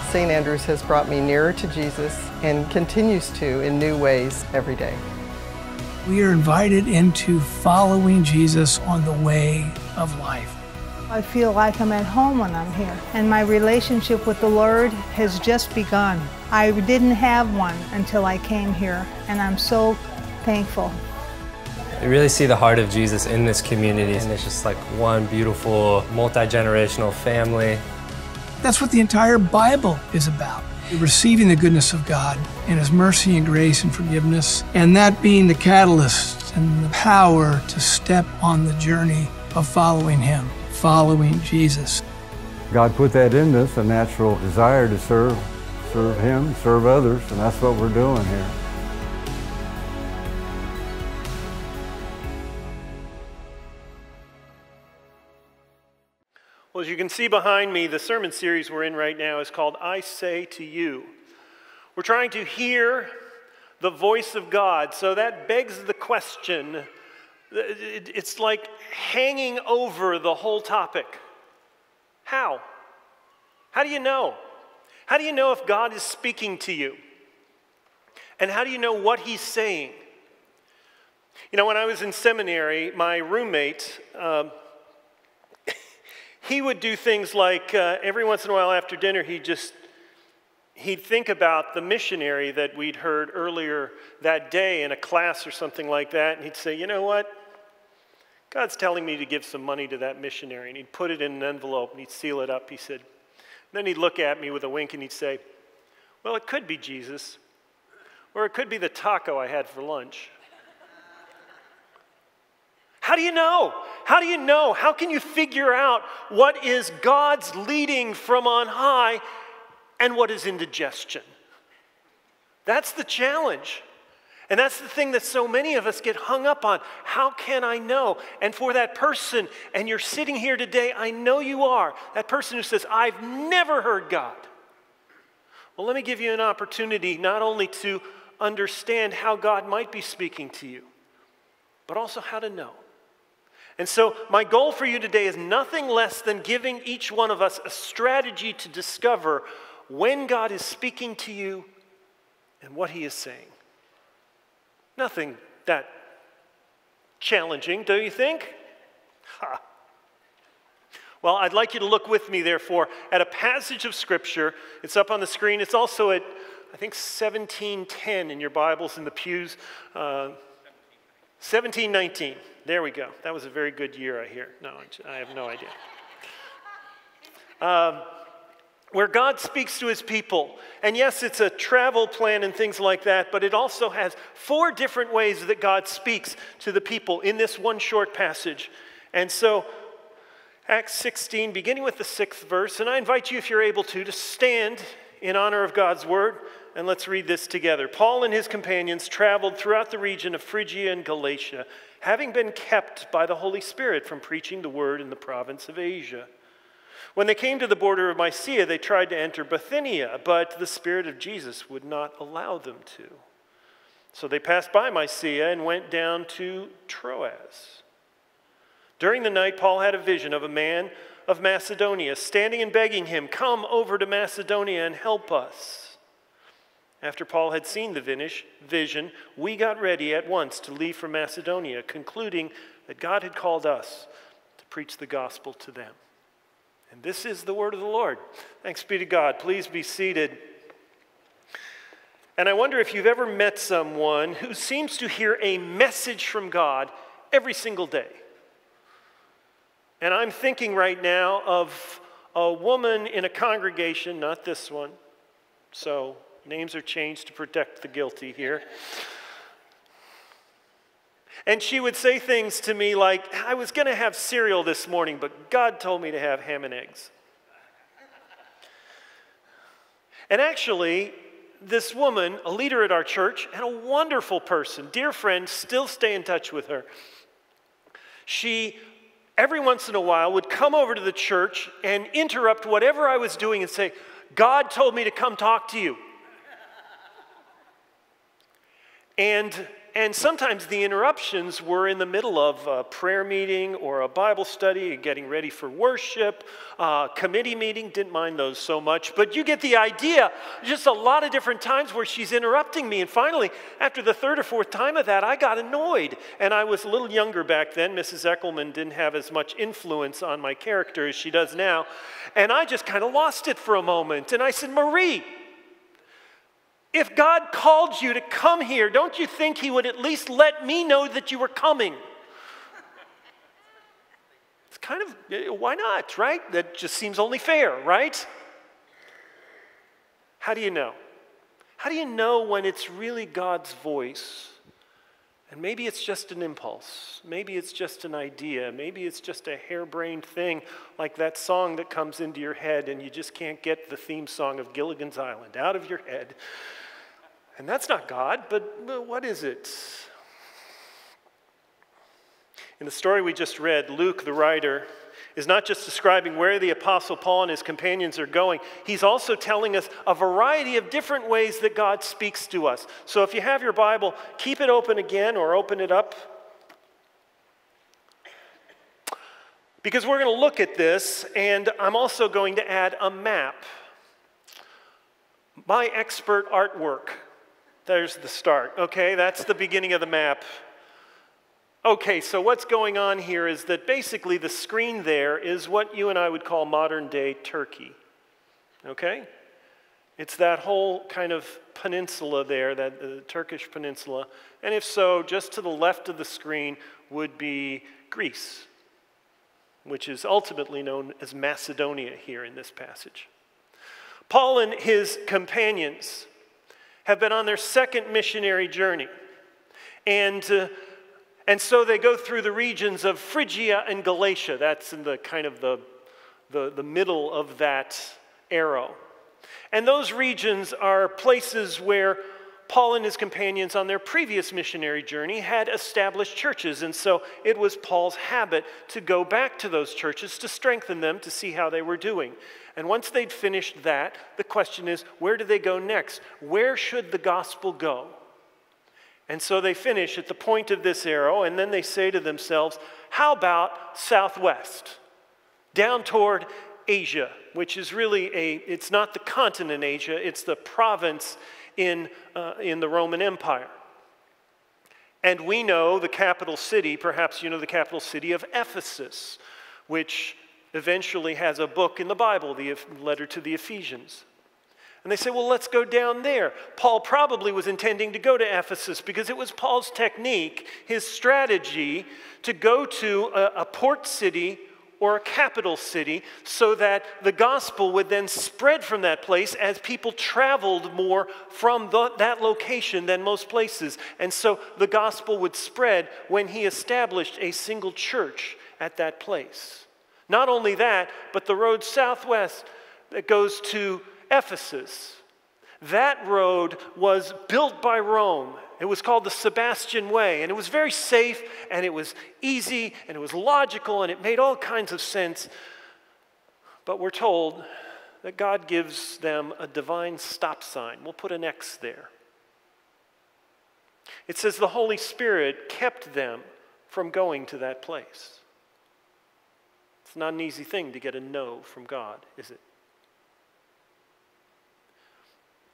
St. Andrews has brought me nearer to Jesus and continues to in new ways every day. We are invited into following Jesus on the way of life. I feel like I'm at home when I'm here, and my relationship with the Lord has just begun. I didn't have one until I came here, and I'm so thankful. You really see the heart of Jesus in this community, and it's just like one beautiful, multi-generational family. That's what the entire Bible is about. Receiving the goodness of God and His mercy and grace and forgiveness, and that being the catalyst and the power to step on the journey of following Him, following Jesus. God put that in us, a natural desire to serve Him, serve others, and that's what we're doing here. Well, as you can see behind me, the sermon series we're in right now is called I Say to You. We're trying to hear the voice of God, so that begs the question, it's like hanging over the whole topic. How? How do you know? How do you know if God is speaking to you? And how do you know what He's saying? You know, when I was in seminary, my roommate, he would do things like every once in a while after dinner, he'd think about the missionary that we'd heard earlier that day in a class or something like that, and he'd say, you know what? God's telling me to give some money to that missionary, and he'd put it in an envelope and he'd seal it up, he said. Then he'd look at me with a wink and he'd say, well, it could be Jesus, or it could be the taco I had for lunch. How do you know? How do you know? How can you figure out what is God's leading from on high and what is indigestion? That's the challenge. And that's the thing that so many of us get hung up on. How can I know? And for that person, and you're sitting here today, I know you are, that person who says, I've never heard God. Well, let me give you an opportunity not only to understand how God might be speaking to you, but also how to know. And so my goal for you today is nothing less than giving each one of us a strategy to discover when God is speaking to you and what He is saying. Nothing that challenging, do you think? Ha. Well, I'd like you to look with me, therefore, at a passage of Scripture. It's up on the screen. It's also at, I think, 1710 in your Bibles in the pews. 1719. There we go. That was a very good year, I hear. No, I have no idea. Where God speaks to His people. And yes, it's a travel plan and things like that, but it also has 4 different ways that God speaks to the people in this one short passage. And so, Acts 16, beginning with the 6th verse, and I invite you, if you're able to stand in honor of God's word, and let's read this together. Paul and his companions traveled throughout the region of Phrygia and Galatia, having been kept by the Holy Spirit from preaching the word in the province of Asia. When they came to the border of Mysia, they tried to enter Bithynia, but the Spirit of Jesus would not allow them to. So they passed by Mysia and went down to Troas. During the night, Paul had a vision of a man of Macedonia, standing and begging him, come over to Macedonia and help us. After Paul had seen the vision, we got ready at once to leave for Macedonia, concluding that God had called us to preach the gospel to them. And this is the word of the Lord. Thanks be to God. Please be seated. And I wonder if you've ever met someone who seems to hear a message from God every single day. And I'm thinking right now of a woman in a congregation, not this one, so names are changed to protect the guilty here. And she would say things to me like, I was going to have cereal this morning, but God told me to have ham and eggs. And actually, this woman, a leader at our church, and a wonderful person, dear friend, still stay in touch with her. She, every once in a while, would come over to the church and interrupt whatever I was doing and say, God told me to come talk to you. And And sometimes the interruptions were in the middle of a prayer meeting or a Bible study, getting ready for worship, committee meeting. Didn't mind those so much, but you get the idea. Just a lot of different times where she's interrupting me. And finally, after the third or fourth time of that, I got annoyed. And I was a little younger back then. Mrs. Eckelmann didn't have as much influence on my character as she does now. And I just kind of lost it for a moment. And I said, Marie, if God called you to come here, don't you think he would at least let me know that you were coming? It's kind of, why not, right? That just seems only fair, right? How do you know? How do you know when it's really God's voice? And maybe it's just an impulse. Maybe it's just an idea. Maybe it's just a harebrained thing like that song that comes into your head and you just can't get the theme song of Gilligan's Island out of your head. And that's not God, but what is it? In the story we just read, Luke, the writer, is not just describing where the Apostle Paul and his companions are going. He's also telling us a variety of different ways that God speaks to us. So if you have your Bible, keep it open again or open it up. Because we're going to look at this, and I'm also going to add a map. My expert artwork. There's the start, okay? That's the beginning of the map. Okay, so what's going on here is that basically the screen there is what you and I would call modern-day Turkey, okay? It's that whole kind of peninsula there, that Turkish peninsula. And if so, just to the left of the screen would be Greece, which is ultimately known as Macedonia here in this passage. Paul and his companions have been on their second missionary journey. And so they go through the regions of Phrygia and Galatia. That's in the kind of the middle of that arrow. And those regions are places where Paul and his companions on their previous missionary journey had established churches. And so it was Paul's habit to go back to those churches to strengthen them, to see how they were doing. And once they'd finished that, the question is, where do they go next? Where should the gospel go? And so they finish at the point of this arrow, and then they say to themselves, how about southwest, down toward Asia, which is really it's not the continent Asia, it's the province in the Roman Empire. And we know the capital city, perhaps you know the capital city of Ephesus, which eventually has a book in the Bible, the letter to the Ephesians. And they say, well, let's go down there. Paul probably was intending to go to Ephesus because it was Paul's technique, his strategy, to go to a port city or a capital city so that the gospel would then spread from that place as people traveled more from that location than most places. And so the gospel would spread when he established a single church at that place. Not only that, but the road southwest that goes to Ephesus, that road was built by Rome. It was called the Sebastian Way, and it was very safe, and it was easy, and it was logical, and it made all kinds of sense. But we're told that God gives them a divine stop sign. We'll put an X there. It says the Holy Spirit kept them from going to that place. It's not an easy thing to get a no from God, is it?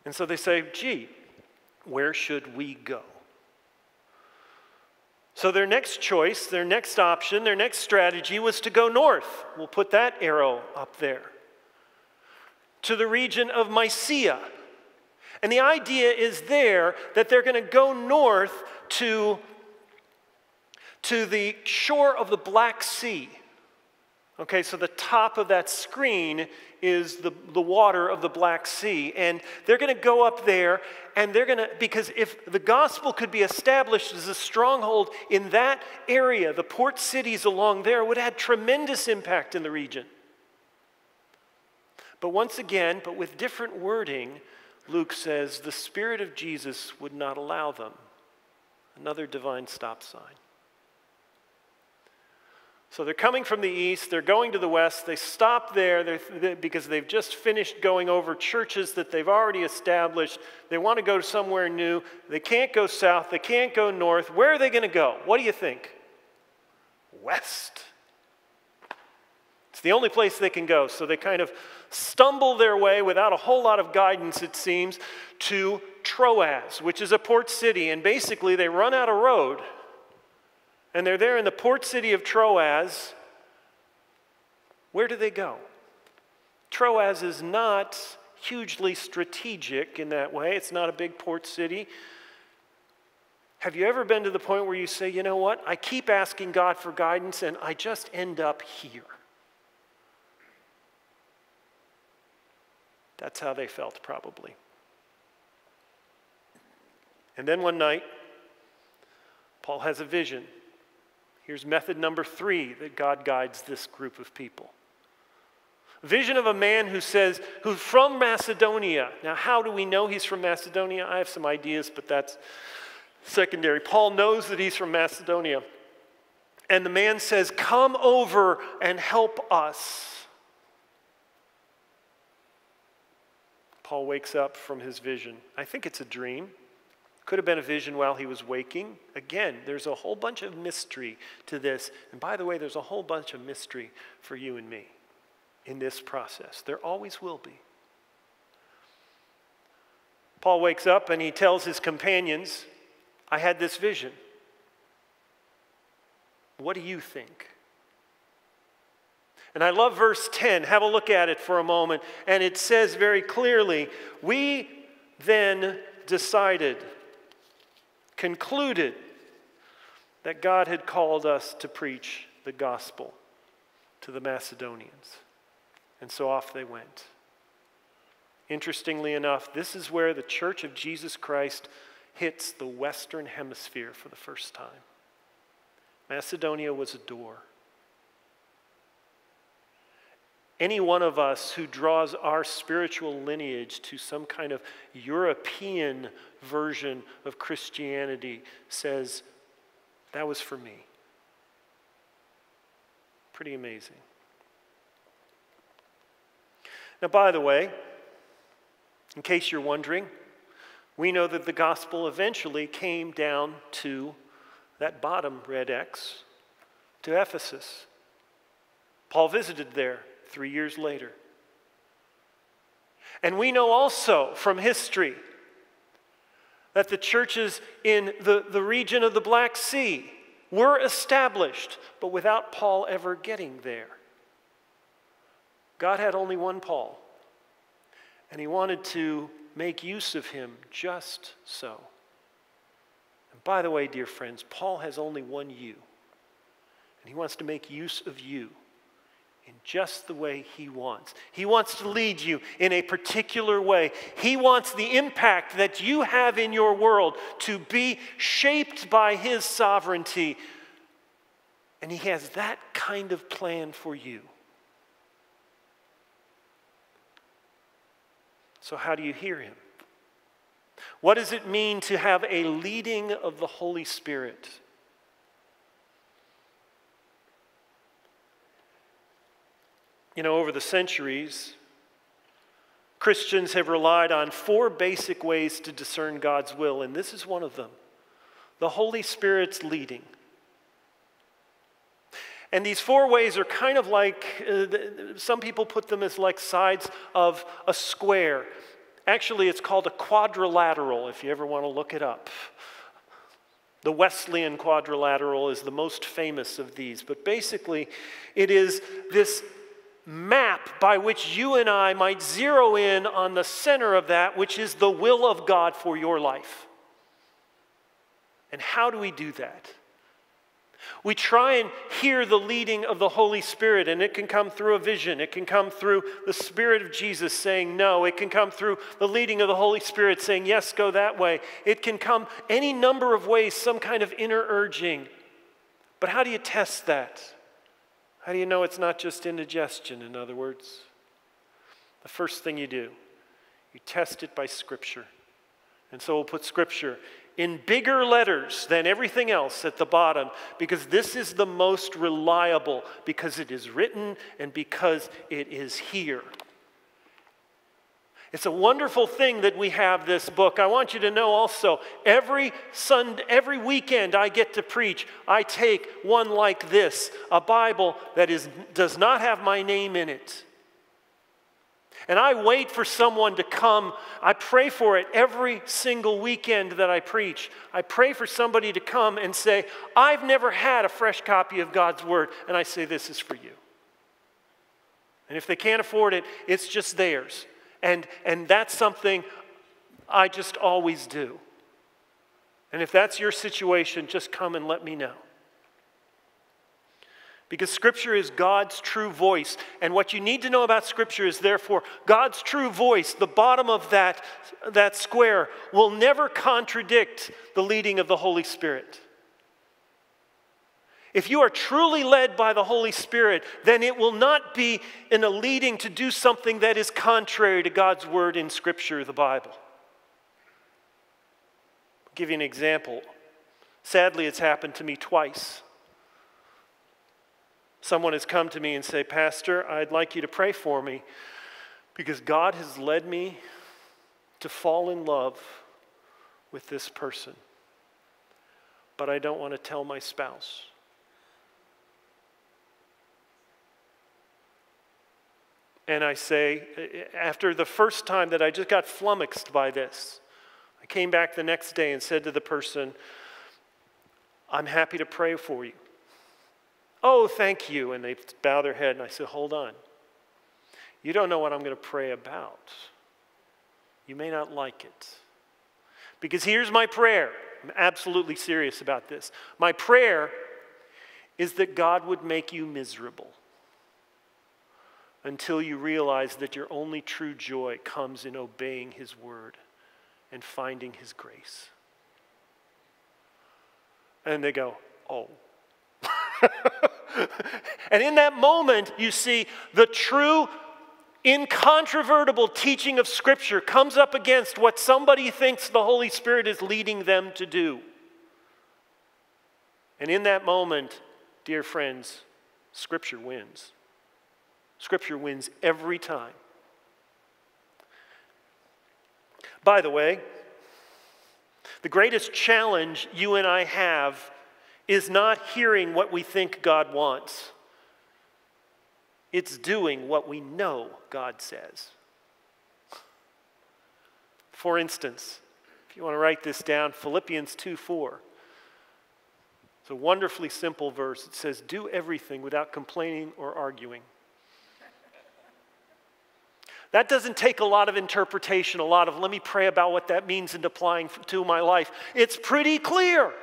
And so they say, gee, where should we go? So their next choice, their next option, their next strategy was to go north. We'll put that arrow up there. To the region of Mysia. And the idea is there that they're going to go north to the shore of the Black Sea. Okay, so the top of that screen is the water of the Black Sea. And they're going to go up there, and they're going to, because if the gospel could be established as a stronghold in that area, the port cities along there would have tremendous impact in the region. But once again, but with different wording, Luke says the Spirit of Jesus would not allow them. Another divine stop sign. So they're coming from the east, they're going to the west, they stop there because they've just finished going over churches that they've already established. They want to go somewhere new. They can't go south, they can't go north. Where are they going to go? What do you think? West. It's the only place they can go. So they kind of stumble their way without a whole lot of guidance, it seems, to Troas, which is a port city. And basically they run out of road. And they're there in the port city of Troas. Where do they go? Troas is not hugely strategic in that way. It's not a big port city. Have you ever been to the point where you say, you know what? I keep asking God for guidance and I just end up here. That's how they felt probably. And then one night, Paul has a vision. Here's method number 3 that God guides this group of people. Vision of a man who's from Macedonia. Now, how do we know he's from Macedonia? I have some ideas, but that's secondary. Paul knows that he's from Macedonia. And the man says, come over and help us. Paul wakes up from his vision. I think it's a dream. Could have been a vision while he was waking. Again, there's a whole bunch of mystery to this. And by the way, there's a whole bunch of mystery for you and me in this process. There always will be. Paul wakes up and he tells his companions, I had this vision. What do you think? And I love verse 10. Have a look at it for a moment. And it says very clearly, we then concluded that God had called us to preach the gospel to the Macedonians. And so off they went. Interestingly enough, this is where the Church of Jesus Christ hits the Western Hemisphere for the first time. Macedonia was a door. Any one of us who draws our spiritual lineage to some kind of European version of Christianity says, that was for me. Pretty amazing. Now, by the way, in case you're wondering, we know that the gospel eventually came down to that bottom red X, to Ephesus. Paul visited there 3 years later. And we know also from history that the churches in the region of the Black Sea were established, but without Paul ever getting there. God had only one Paul, and he wanted to make use of him just so. And by the way, dear friends, Paul has only one you, and he wants to make use of you in just the way he wants. He wants to lead you in a particular way. He wants the impact that you have in your world to be shaped by his sovereignty. And he has that kind of plan for you. So how do you hear him? What does it mean to have a leading of the Holy Spirit? You know, over the centuries, Christians have relied on 4 basic ways to discern God's will, and this is one of them. The Holy Spirit's leading. And these 4 ways are kind of like, some people put them as like sides of a square. Actually, it's called a quadrilateral, if you ever want to look it up. The Wesleyan quadrilateral is the most famous of these, but basically it is this map by which you and I might zero in on the center of that, which is the will of God for your life. And how do we do that? We try and hear the leading of the Holy Spirit, and it can come through a vision. It can come through the Spirit of Jesus saying no. It can come through the leading of the Holy Spirit saying, yes, go that way. It can come any number of ways, some kind of inner urging. But how do you test that? How do you know it's not just indigestion, in other words? The first thing you do, you test it by Scripture. And so we'll put Scripture in bigger letters than everything else at the bottom, because this is the most reliable, because it is written and because it is here. It's a wonderful thing that we have this book. I want you to know also, every weekend I get to preach, I take one like this, a Bible that does not have my name in it. And I wait for someone to come. I pray for it every single weekend that I preach. I pray for somebody to come and say, I've never had a fresh copy of God's Word. And I say, this is for you. And if they can't afford it, it's just theirs. And that's something I just always do. And if that's your situation, just come and let me know. Because Scripture is God's true voice. And what you need to know about Scripture is, therefore, God's true voice, the bottom of that square, will never contradict the leading of the Holy Spirit. If you are truly led by the Holy Spirit, then it will not be in a leading to do something that is contrary to God's Word in Scripture, the Bible. I'll give you an example. Sadly, it's happened to me twice. Someone has come to me and say, Pastor, I'd like you to pray for me because God has led me to fall in love with this person, but I don't want to tell my spouse. And I say, after the first time that I just got flummoxed by this, I came back the next day and said to the person, I'm happy to pray for you. Oh, thank you. And they bow their head, and I said, hold on. You don't know what I'm going to pray about. You may not like it. Because here's my prayer. I'm absolutely serious about this. My prayer is that God would make you miserable until you realize that your only true joy comes in obeying His word and finding His grace. And they go, oh. And in that moment, you see, the true, incontrovertible teaching of Scripture comes up against what somebody thinks the Holy Spirit is leading them to do. And in that moment, dear friends, Scripture wins. Scripture wins every time. By the way, the greatest challenge you and I have is not hearing what we think God wants. It's doing what we know God says. For instance, if you want to write this down, Philippians 2:4. It's a wonderfully simple verse. It says, do everything without complaining or arguing. That doesn't take a lot of interpretation, a lot of let me pray about what that means and applying to my life. It's pretty clear.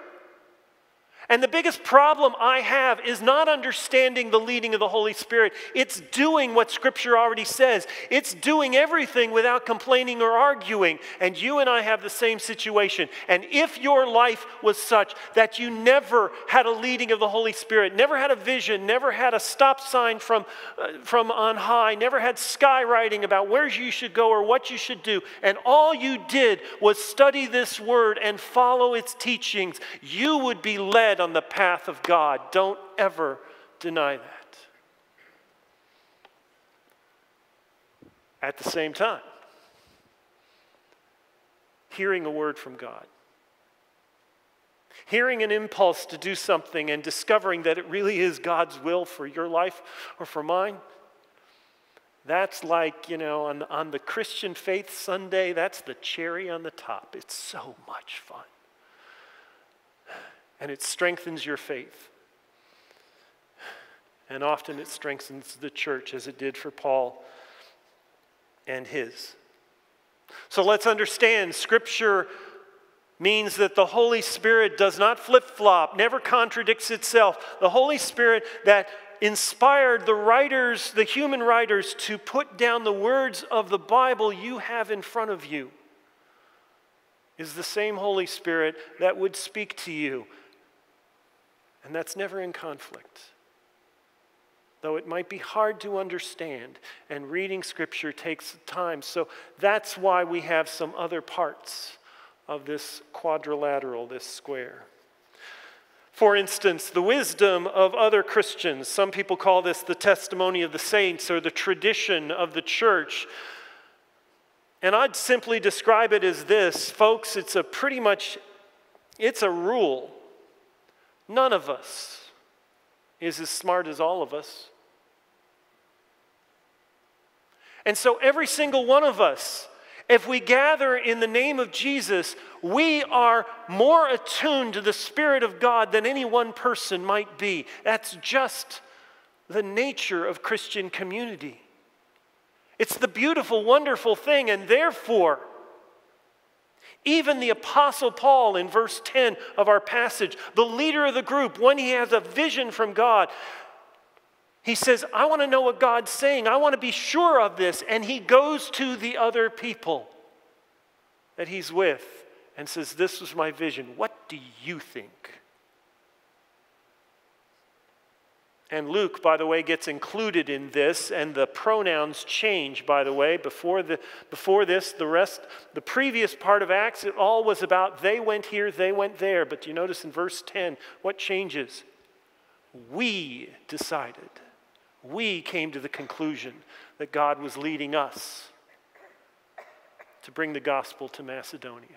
And the biggest problem I have is not understanding the leading of the Holy Spirit. It's doing what Scripture already says. It's doing everything without complaining or arguing. And you and I have the same situation. And if your life was such that you never had a leading of the Holy Spirit, never had a vision, never had a stop sign from on high, never had skywriting about where you should go or what you should do, and all you did was study this word and follow its teachings, you would be led on the path of God. Don't ever deny that. At the same time, hearing a word from God, hearing an impulse to do something and discovering that it really is God's will for your life or for mine, that's like, on the Christian Faith Sunday, that's the cherry on the top. It's so much fun. And it strengthens your faith. And often it strengthens the church as it did for Paul and his. So let's understand, Scripture means that the Holy Spirit does not flip-flop, never contradicts itself. The Holy Spirit that inspired the writers, the human writers, to put down the words of the Bible you have in front of you is the same Holy Spirit that would speak to you. And that's never in conflict. Though it might be hard to understand, and reading Scripture takes time. So that's why we have some other parts of this quadrilateral, this square. For instance, the wisdom of other Christians. Some people call this the testimony of the saints or the tradition of the church. And I'd simply describe it as this, folks, it's a rule. None of us is as smart as all of us. And so every single one of us, if we gather in the name of Jesus, we are more attuned to the Spirit of God than any one person might be. That's just the nature of Christian community. It's the beautiful, wonderful thing, and therefore, even the Apostle Paul in verse 10 of our passage, the leader of the group, when he has a vision from God, he says, I want to know what God's saying. I want to be sure of this. And he goes to the other people that he's with and says, this was my vision. What do you think? And Luke, by the way, gets included in this, and the pronouns change, by the way. Before this, the previous part of Acts, it all was about they went here, they went there. But you notice in verse 10, what changes? We decided. We came to the conclusion that God was leading us to bring the gospel to Macedonia.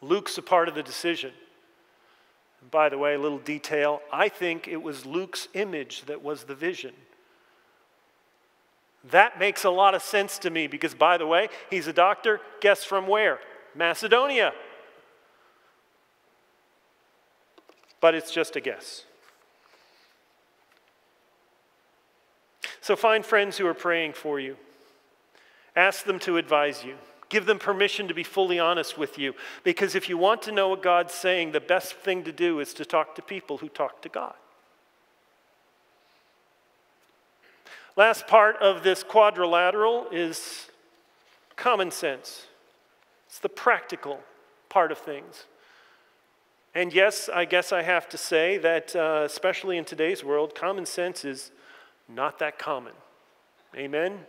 Luke's a part of the decision. And by the way, a little detail, I think it was Luke's image that was the vision. That makes a lot of sense to me because, by the way, he's a doctor. Guess from where? Macedonia. But it's just a guess. So find friends who are praying for you. Ask them to advise you. Give them permission to be fully honest with you. Because if you want to know what God's saying, the best thing to do is to talk to people who talk to God. Last part of this quadrilateral is common sense. It's the practical part of things. And yes, I guess I have to say that, especially in today's world, common sense is not that common. Amen?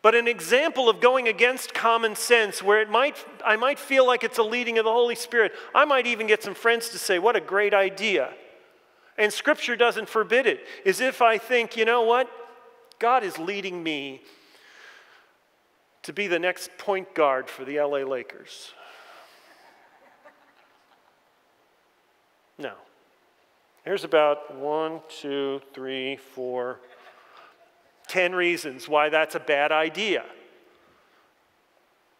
But an example of going against common sense where I might feel like it's a leading of the Holy Spirit. I might even get some friends to say, what a great idea. And Scripture doesn't forbid it. Is if I think, you know what? God is leading me to be the next point guard for the LA Lakers. No. There's about 1, 2, 3, 4, 10 reasons why that's a bad idea.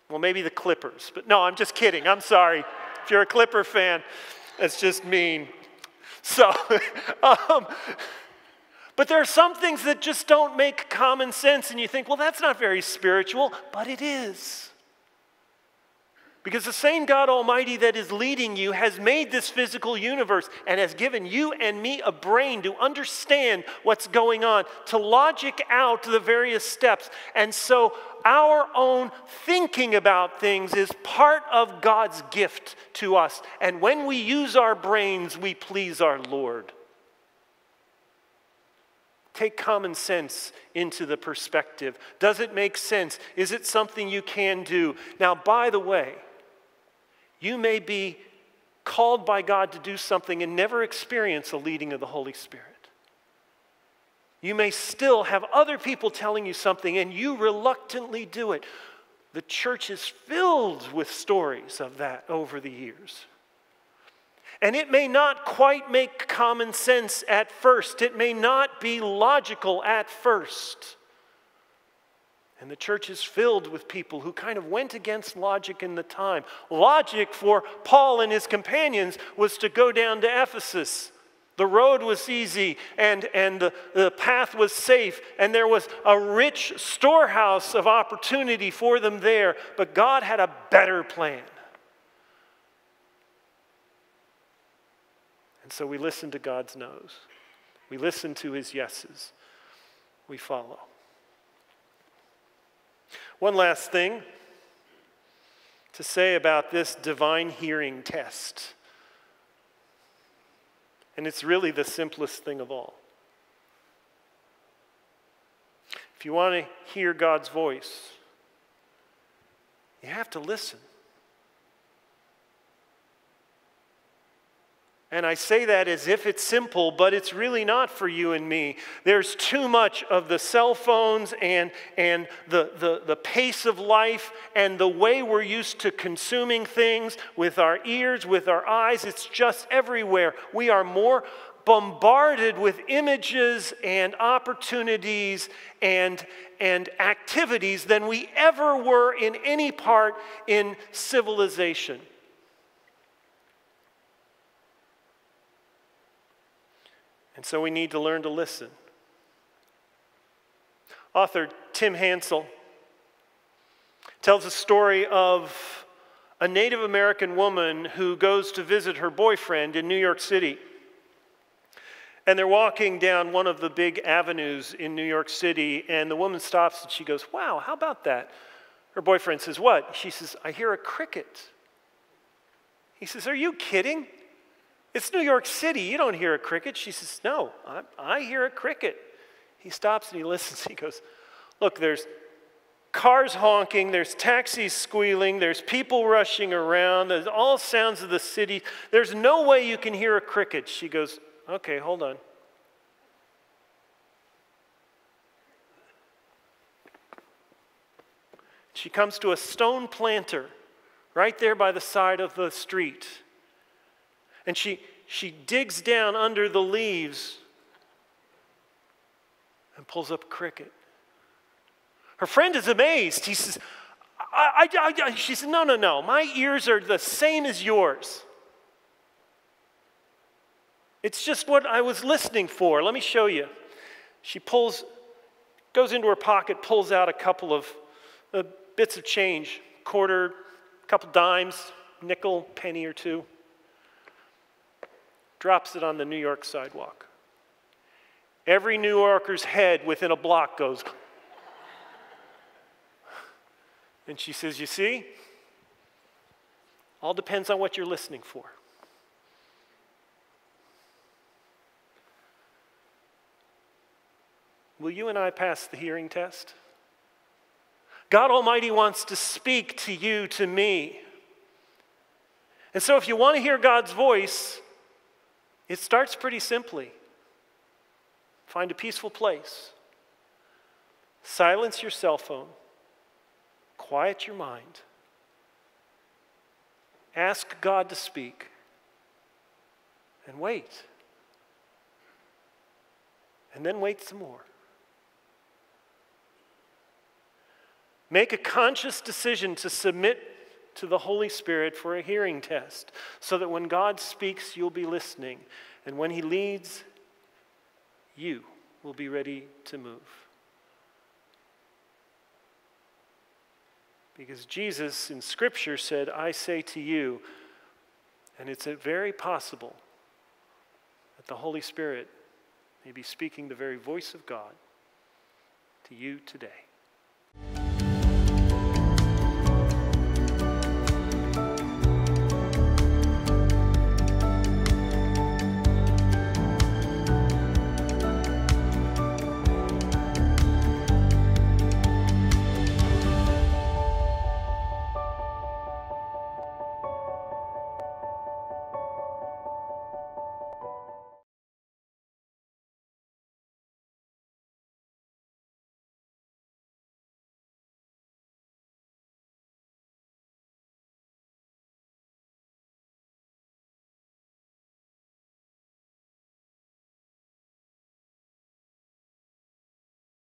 Well, maybe the Clippers. But no, I'm just kidding. I'm sorry. If you're a Clipper fan, that's just mean. So, but there are some things that just don't make common sense. And you think, well, that's not very spiritual. But it is. Because the same God Almighty that is leading you has made this physical universe and has given you and me a brain to understand what's going on, to logic out the various steps. And so our own thinking about things is part of God's gift to us. And when we use our brains, we please our Lord. Take common sense into the perspective. Does it make sense? Is it something you can do? Now, by the way, you may be called by God to do something and never experience a leading of the Holy Spirit. You may still have other people telling you something and you reluctantly do it. The church is filled with stories of that over the years. And it may not quite make common sense at first. It may not be logical at first. And the church is filled with people who kind of went against logic in the time. Logic for Paul and his companions was to go down to Ephesus. The road was easy and the path was safe, and there was a rich storehouse of opportunity for them there. But God had a better plan. And so we listen to God's no's. We listen to his yeses. We follow. One last thing to say about this divine hearing test. And it's really the simplest thing of all. If you want to hear God's voice, You have to listen. And I say that as if it's simple, but it's really not for you and me. There's too much of the cell phones and the pace of life and the way we're used to consuming things with our ears, with our eyes. It's just everywhere. We are more bombarded with images and opportunities and activities than we ever were in any part in civilization. And so we need to learn to listen. Author Tim Hansel tells a story of a Native American woman who goes to visit her boyfriend in New York City. And they're walking down one of the big avenues in New York City, and the woman stops and she goes, "Wow, how about that?" Her boyfriend says, "What?" She says, "I hear a cricket." He says, "Are you kidding? It's New York City. You don't hear a cricket." She says, "No, I hear a cricket." He stops and he listens. He goes, "Look, there's cars honking, there's taxis squealing, there's people rushing around, there's all sounds of the city. There's no way you can hear a cricket." She goes, "Okay, hold on." She comes to a stone planter right there by the side of the street. And she digs down under the leaves and pulls up a cricket. Her friend is amazed. He says, she said, no, my ears are the same as yours. It's just what I was listening for. Let me show you. She goes into her pocket, pulls out a couple of bits of change, quarter, couple dimes, nickel, penny or two. Drops it on the New York sidewalk. Every New Yorker's head within a block goes. And she says, "You see? All depends on what you're listening for." Will you and I pass the hearing test? God Almighty wants to speak to you, to me. And so if you want to hear God's voice, it starts pretty simply. Find a peaceful place. Silence your cell phone. Quiet your mind. Ask God to speak. And wait. And then wait some more. Make a conscious decision to submit to the Holy Spirit for a hearing test, so that when God speaks, you'll be listening. And when He leads, you will be ready to move. Because Jesus in Scripture said, "I say to you," and it's very possible that the Holy Spirit may be speaking the very voice of God to you today.